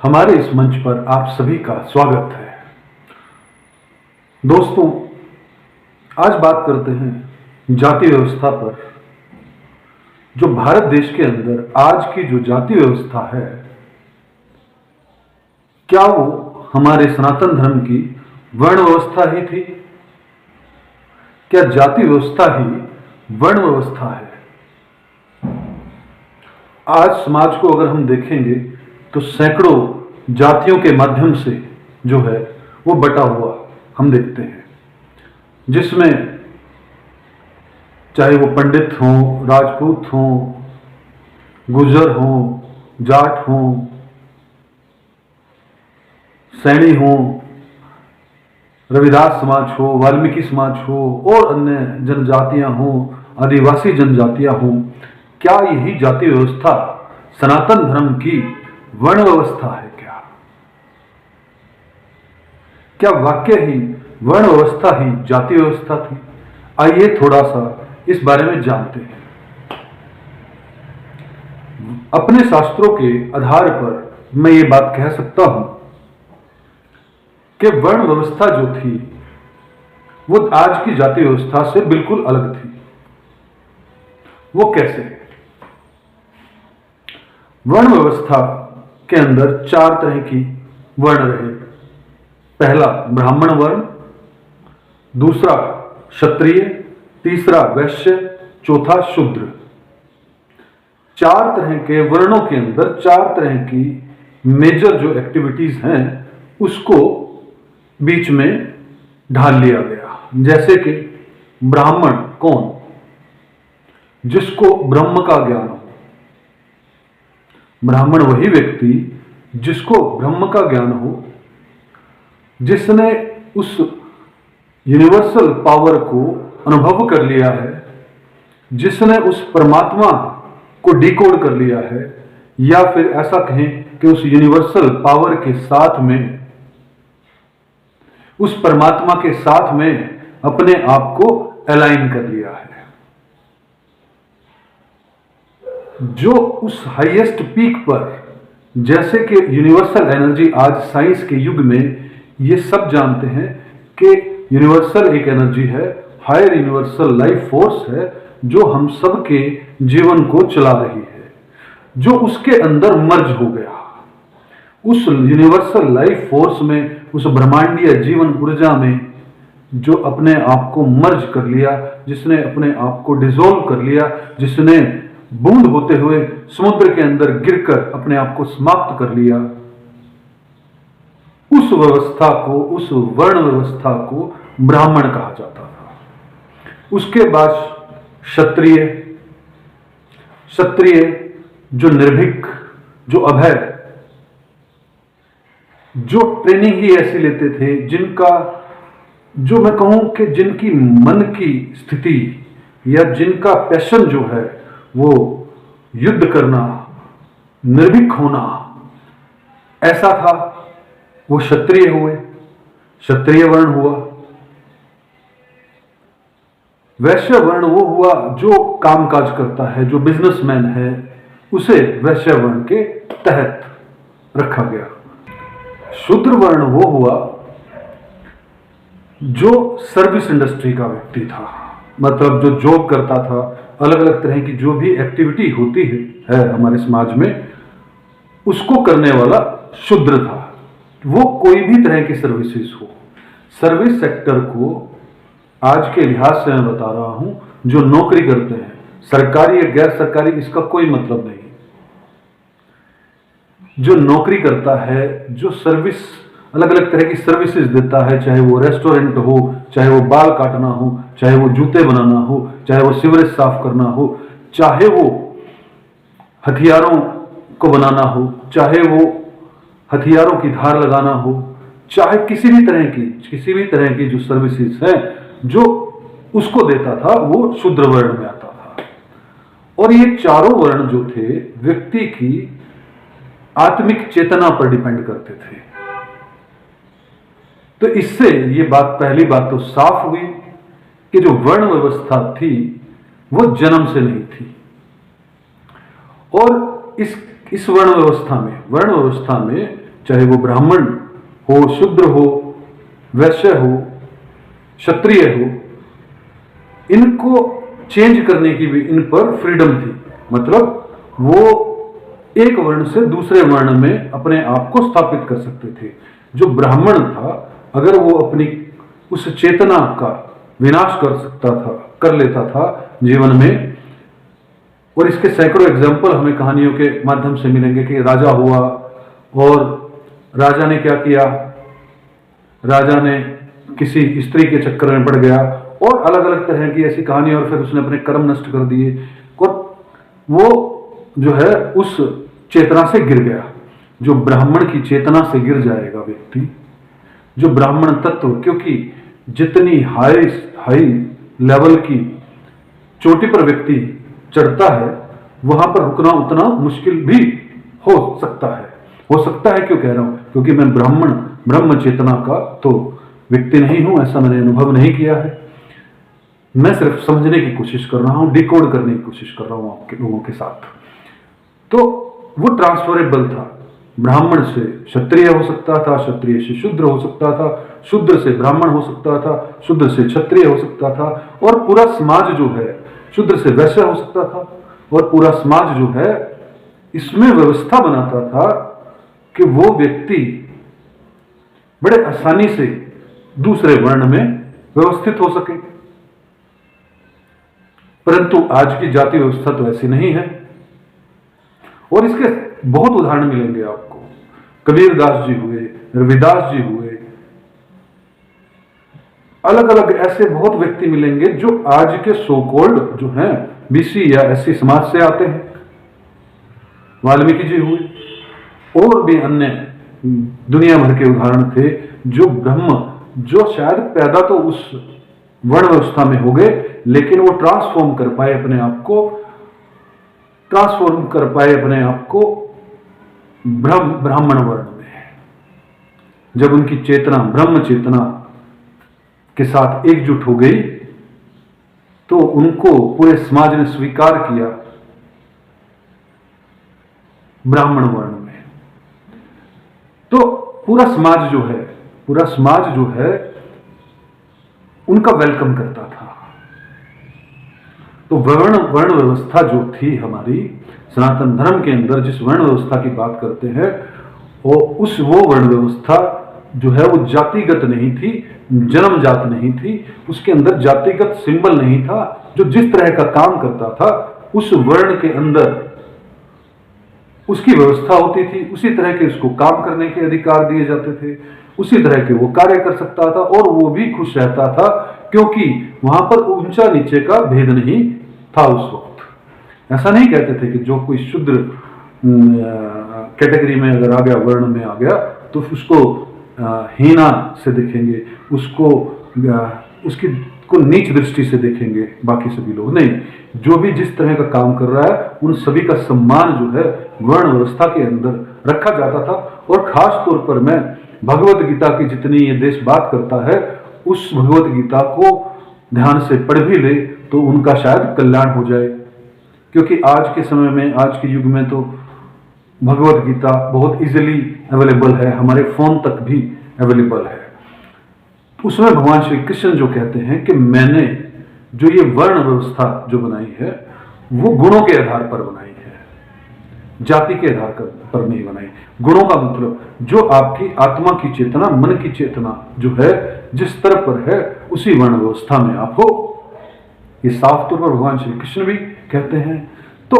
हमारे इस मंच पर आप सभी का स्वागत है। दोस्तों, आज बात करते हैं जाति व्यवस्था पर। जो भारत देश के अंदर आज की जो जाति व्यवस्था है, क्या वो हमारे सनातन धर्म की वर्ण व्यवस्था ही थी? क्या जाति व्यवस्था ही वर्ण व्यवस्था है? आज समाज को अगर हम देखेंगे तो सैकड़ों जातियों के माध्यम से जो है वो बटा हुआ हम देखते हैं, जिसमें चाहे वो पंडित हों, राजपूत हों, गुर्जर हों, जाट हों, सैनी हों, रविदास समाज हो, वाल्मीकि समाज हो और अन्य जनजातियां हों, आदिवासी जनजातियां हों, क्या यही जाति व्यवस्था सनातन धर्म की वर्ण व्यवस्था है? क्या वाकई ही वर्ण व्यवस्था ही जाति व्यवस्था थी? आइए थोड़ा सा इस बारे में जानते हैं। अपने शास्त्रों के आधार पर मैं ये बात कह सकता हूं कि वर्ण व्यवस्था जो थी वो आज की जाति व्यवस्था से बिल्कुल अलग थी। वो कैसे? वर्ण व्यवस्था के अंदर 4 तरह की वर्ण रहे। पहला ब्राह्मण वर्ण, दूसरा क्षत्रिय, तीसरा वैश्य, चौथा शूद्र। 4 तरह के वर्णों के अंदर 4 तरह की मेजर जो एक्टिविटीज हैं उसको बीच में ढाल लिया गया। जैसे कि ब्राह्मण कौन? जिसको ब्रह्म का ज्ञान हो। ब्राह्मण वही व्यक्ति जिसको ब्रह्म का ज्ञान हो, जिसने उस यूनिवर्सल पावर को अनुभव कर लिया है, जिसने उस परमात्मा को डिकोड कर लिया है, या फिर ऐसा कहें कि उस यूनिवर्सल पावर के साथ में, उस परमात्मा के साथ में अपने आप को अलाइन कर लिया है। जो उस हाईएस्ट पीक पर, जैसे कि यूनिवर्सल एनर्जी, आज साइंस के युग में ये सब जानते हैं कि यूनिवर्सल एक एनर्जी है, हायर यूनिवर्सल लाइफ फोर्स है जो हम सब के जीवन को चला रही है, जो उसके अंदर मर्ज हो गया। उस यूनिवर्सल लाइफ फोर्स में, उस ब्रह्मांडीय जीवन ऊर्जा में जो अपने आप को मर्ज कर लिया, जिसने अपने आप को डिसॉल्व कर लिया, जिसने बूंद होते हुए समुद्र के अंदर गिरकर अपने आप को समाप्त कर लिया, उस व्यवस्था को, उस वर्ण व्यवस्था को ब्राह्मण कहा जाता था। उसके बाद क्षत्रिय। क्षत्रिय जो निर्भीक, जो अभय, जो ट्रेनिंग ही ऐसी लेते थे, जिनका, जो मैं कहूं कि जिनकी मन की स्थिति या जिनका पैशन जो है वो युद्ध करना, निर्भीक होना ऐसा था, वो क्षत्रिय हुए, क्षत्रिय वर्ण हुआ। वैश्य वर्ण वो हुआ जो कामकाज करता है, जो बिजनेसमैन है, उसे वैश्य वर्ण के तहत रखा गया। शूद्र वर्ण वो हुआ जो सर्विस इंडस्ट्री का व्यक्ति था, मतलब जो जॉब करता था, अलग अलग तरह की जो भी एक्टिविटी होती है हमारे समाज में, उसको करने वाला शूद्र था। वो कोई भी तरह की सर्विसेज हो, सर्विस सेक्टर को आज के लिहाज से मैं बता रहा हूं, जो नौकरी करते हैं, सरकारी या गैर सरकारी इसका कोई मतलब नहीं। जो नौकरी करता है, जो सर्विस, अलग अलग तरह की सर्विसेज देता है, चाहे वो रेस्टोरेंट हो, चाहे वो बाल काटना हो, चाहे वो जूते बनाना हो, चाहे वो सीवरेज साफ करना हो, चाहे वो हथियारों को बनाना हो, चाहे वो हथियारों की धार लगाना हो, चाहे किसी भी तरह की जो सर्विसेज हैं जो उसको देता था, वो शूद्र वर्ण में आता था। और ये चारों वर्ण जो थे व्यक्ति की आत्मिक चेतना पर डिपेंड करते थे। तो इससे ये बात, पहली बात तो साफ हुई कि जो वर्ण व्यवस्था थी वो जन्म से नहीं थी। और इस वर्ण व्यवस्था में चाहे वो ब्राह्मण हो, शूद्र हो, वैश्य हो, क्षत्रिय हो, इनको चेंज करने की भी इन पर फ्रीडम थी। मतलब वो एक वर्ण से दूसरे वर्ण में अपने आप को स्थापित कर सकते थे। जो ब्राह्मण था, अगर वो अपनी उस चेतना का विनाश कर लेता था जीवन में, और इसके सैकड़ों एग्जाम्पल हमें कहानियों के माध्यम से मिलेंगे कि राजा हुआ और राजा ने क्या किया, राजा ने किसी स्त्री के चक्कर में पड़ गया और अलग अलग तरह की ऐसी कहानी, और फिर उसने अपने कर्म नष्ट कर दिए और वो जो है उस चेतना से गिर गया। जो ब्राह्मण की चेतना से गिर जाएगा व्यक्ति, जो ब्राह्मण तत्व, क्योंकि जितनी हाई लेवल की चोटी पर व्यक्ति चढ़ता है वहां पर रुकना उतना मुश्किल भी हो सकता है। क्यों कह रहा हूं? क्योंकि मैं ब्रह्म चेतना का तो व्यक्ति नहीं हूं, ऐसा मैंने अनुभव नहीं किया है। मैं सिर्फ समझने की कोशिश कर रहा हूं, डिकोड करने की कोशिश कर रहा हूं आपके लोगों के साथ। तो वो ट्रांसफरेबल था। ब्राह्मण से क्षत्रिय हो सकता था, क्षत्रिय से शूद्र हो सकता था, शूद्र से ब्राह्मण हो सकता था, शूद्र से क्षत्रिय हो सकता था, और पूरा समाज जो है शूद्र से वैश्य हो सकता था, और पूरा समाज जो है इसमें व्यवस्था बनाता था कि वो व्यक्ति बड़े आसानी से दूसरे वर्ण में व्यवस्थित हो सके। परंतु आज की जाति व्यवस्था तो ऐसी नहीं है, और इसके बहुत उदाहरण मिलेंगे आपको। कबीरदास जी हुए, रविदास जी हुए, अलग अलग ऐसे बहुत व्यक्ति मिलेंगे जो आज के सो कॉल्ड जो हैं बीसी या एससी समाज से आते हैं। वाल्मीकि जी हुए, और भी अन्य दुनिया भर के उदाहरण थे जो शायद पैदा तो उस वर्ण व्यवस्था में हो गए, लेकिन वो ट्रांसफॉर्म कर पाए अपने आप को ब्राह्मण वर्ण में। जब उनकी चेतना ब्रह्म चेतना के साथ एकजुट हो गई तो उनको पूरे समाज ने स्वीकार किया ब्राह्मण वर्ण में। तो पूरा समाज जो है उनका वेलकम करता था। तो वर्ण व्यवस्था जो थी हमारी सनातन धर्म के अंदर, जिस वर्ण व्यवस्था की बात करते हैं, वो वर्ण व्यवस्था जो है वो जातिगत नहीं थी, जन्मजात नहीं थी। उसके अंदर जातिगत सिंबल नहीं था। जो जिस तरह का काम करता था उस वर्ण के अंदर उसकी व्यवस्था होती थी, उसी तरह के उसको काम करने के अधिकार दिए जाते थे, उसी तरह के वो कार्य कर सकता था, और वो भी खुश रहता था, क्योंकि वहां पर ऊंचा नीचे का भेद नहीं था उस वक्त। ऐसा नहीं कहते थे कि जो कोई शूद्र कैटेगरी में अगर आ गया, वर्ण में आ गया, तो उसको हीना से देखेंगे, उसकी को नीच दृष्टि से देखेंगे बाकी सभी लोग। नहीं, जो भी जिस तरह का काम कर रहा है उन सभी का सम्मान जो है वर्ण व्यवस्था के अंदर रखा जाता था। और खास तौर पर मैं भगवत गीता की जितनी ये देश बात करता है, उस भगवत गीता को ध्यान से पढ़ भी ले तो उनका शायद कल्याण हो जाए। क्योंकि आज के समय में, आज के युग में तो भगवत गीता बहुत इजीली अवेलेबल है, हमारे फोन तक भी अवेलेबल है। उसमें भगवान श्री कृष्ण जो कहते हैं कि मैंने जो ये वर्ण व्यवस्था जो बनाई है वो गुणों के आधार पर बनाई है, जाति के आधार पर नहीं बनाई। गुणों का मतलब जो आपकी आत्मा की चेतना, मन की चेतना जो है जिस स्तर पर है उसी वर्ण व्यवस्था में आप हो। ये साफ तौर पर भगवान श्री कृष्ण भी कहते हैं। तो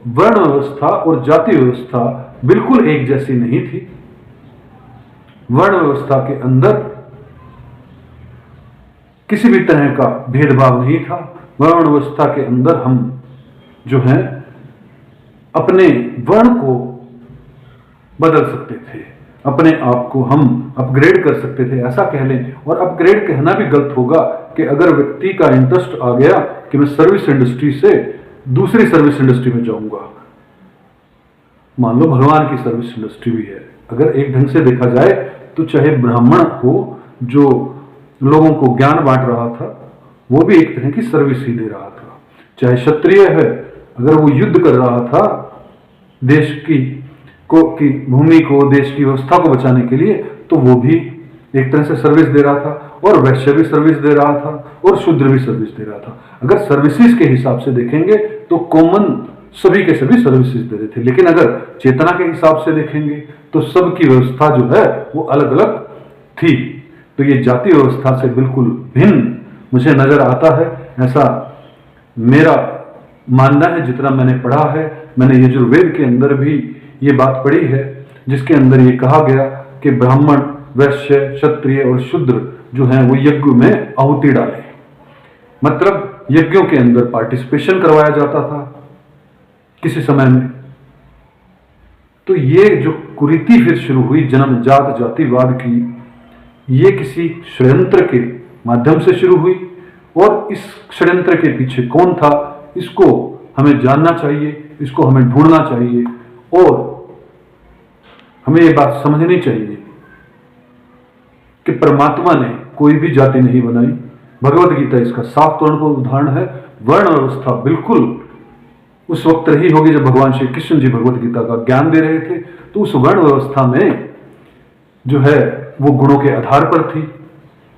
वर्ण व्यवस्था और जाति व्यवस्था बिल्कुल एक जैसी नहीं थी। वर्ण व्यवस्था के अंदर किसी भी तरह का भेदभाव नहीं था। वर्ण व्यवस्था के अंदर हम जो हैं अपने वर्ण को बदल सकते थे, अपने आप को हम अपग्रेड कर सकते थे, ऐसा कह लें। और अपग्रेड कहना भी गलत होगा कि अगर व्यक्ति का इंटरेस्ट आ गया कि मैं सर्विस इंडस्ट्री से दूसरी सर्विस इंडस्ट्री में जाऊंगा, मान लो भगवान की सर्विस इंडस्ट्री भी है, अगर एक ढंग से देखा जाए तो चाहे ब्राह्मण हो जो लोगों को ज्ञान बांट रहा था, वो भी एक तरह की सर्विस ही दे रहा था। चाहे क्षत्रिय है, अगर वो युद्ध कर रहा था देश की को की भूमि को, देश की व्यवस्था को बचाने के लिए, तो वो भी एक तरह से सर्विस दे रहा था, और वैश्य भी सर्विस दे रहा था, और शूद्र भी सर्विस दे रहा था। अगर सर्विसेज के हिसाब से देखेंगे तो कॉमन सभी के सभी सर्विसेज दे रहे थे, लेकिन अगर चेतना के हिसाब से देखेंगे तो सबकी व्यवस्था जो है वो अलग अलग थी। तो ये जाति व्यवस्था से बिल्कुल भिन्न मुझे नजर आता है, ऐसा मेरा मानना है। जितना मैंने पढ़ा है, मैंने यजुर्वेद के अंदर भी ये बात पढ़ी है, जिसके अंदर ये कहा गया कि ब्राह्मण, वैश्य, क्षत्रिय और शूद्र जो हैं वो यज्ञ में आहुति डाले, मतलब यज्ञों के अंदर पार्टिसिपेशन करवाया जाता था किसी समय में। तो ये जो कुरीति फिर शुरू हुई जन्मजात जातिवाद की, ये किसी षड्यंत्र के माध्यम से शुरू हुई, और इस षड्यंत्र के पीछे कौन था इसको हमें जानना चाहिए, इसको हमें ढूंढना चाहिए, और हमें ये बात समझनी चाहिए कि परमात्मा ने कोई भी जाति नहीं बनाई। भगवत गीता इसका साफ तौर पर उदाहरण है। वर्ण व्यवस्था बिल्कुल उस वक्त रही होगी जब भगवान श्री कृष्ण जी भगवत गीता का ज्ञान दे रहे थे, तो उस वर्ण व्यवस्था में जो है वो गुणों के आधार पर थी।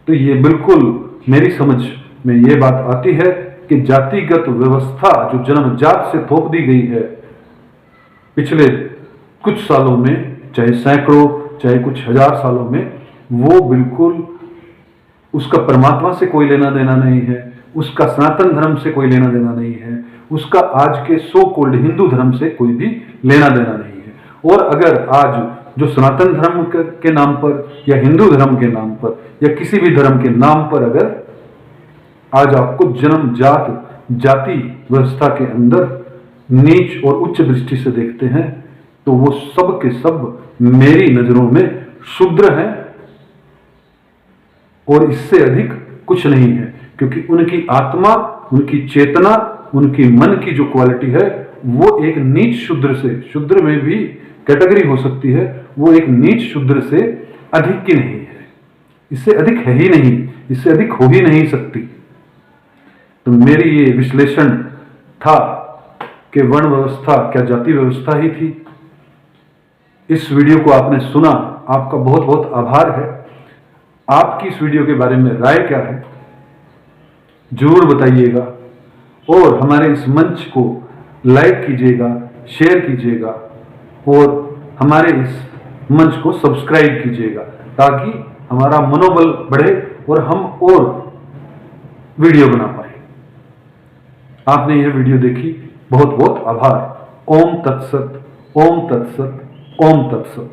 तो ये बिल्कुल मेरी समझ में ये बात आती है कि जातिगत व्यवस्था जो जन्मजात से थोप दी गई है पिछले कुछ सालों में, चाहे सैकड़ों चाहे कुछ हजार सालों में, वो बिल्कुल उसका परमात्मा से कोई लेना देना नहीं है, उसका सनातन धर्म से कोई लेना देना नहीं है, उसका आज के सो कॉल्ड हिंदू धर्म से कोई भी लेना देना नहीं है। और अगर आज जो सनातन धर्म के नाम पर या हिंदू धर्म के नाम पर या किसी भी धर्म के नाम पर अगर आज आपको जन्मजात जाति व्यवस्था के अंदर नीच और उच्च दृष्टि से देखते हैं, तो वो सब के सब मेरी नजरों में शूद्र हैं, और इससे अधिक कुछ नहीं है। क्योंकि उनकी आत्मा, उनकी चेतना, उनकी मन की जो क्वालिटी है वो एक नीच शूद्र से, शूद्र में भी कैटेगरी हो सकती है, वो एक नीच शूद्र से अधिक की नहीं है, इससे अधिक है ही नहीं, इससे अधिक हो ही नहीं सकती। तो मेरी ये विश्लेषण था कि वर्ण व्यवस्था क्या जाति व्यवस्था ही थी। इस वीडियो को आपने सुना, आपका बहुत बहुत आभार है। आपकी इस वीडियो के बारे में राय क्या है जरूर बताइएगा, और हमारे इस मंच को लाइक कीजिएगा, शेयर कीजिएगा, और हमारे इस मंच को सब्सक्राइब कीजिएगा, ताकि हमारा मनोबल बढ़े और हम और वीडियो बना पाए। आपने यह वीडियो देखी, बहुत बहुत आभार। ओम तत्सत, ओम तत्सत, ओम तत्सत।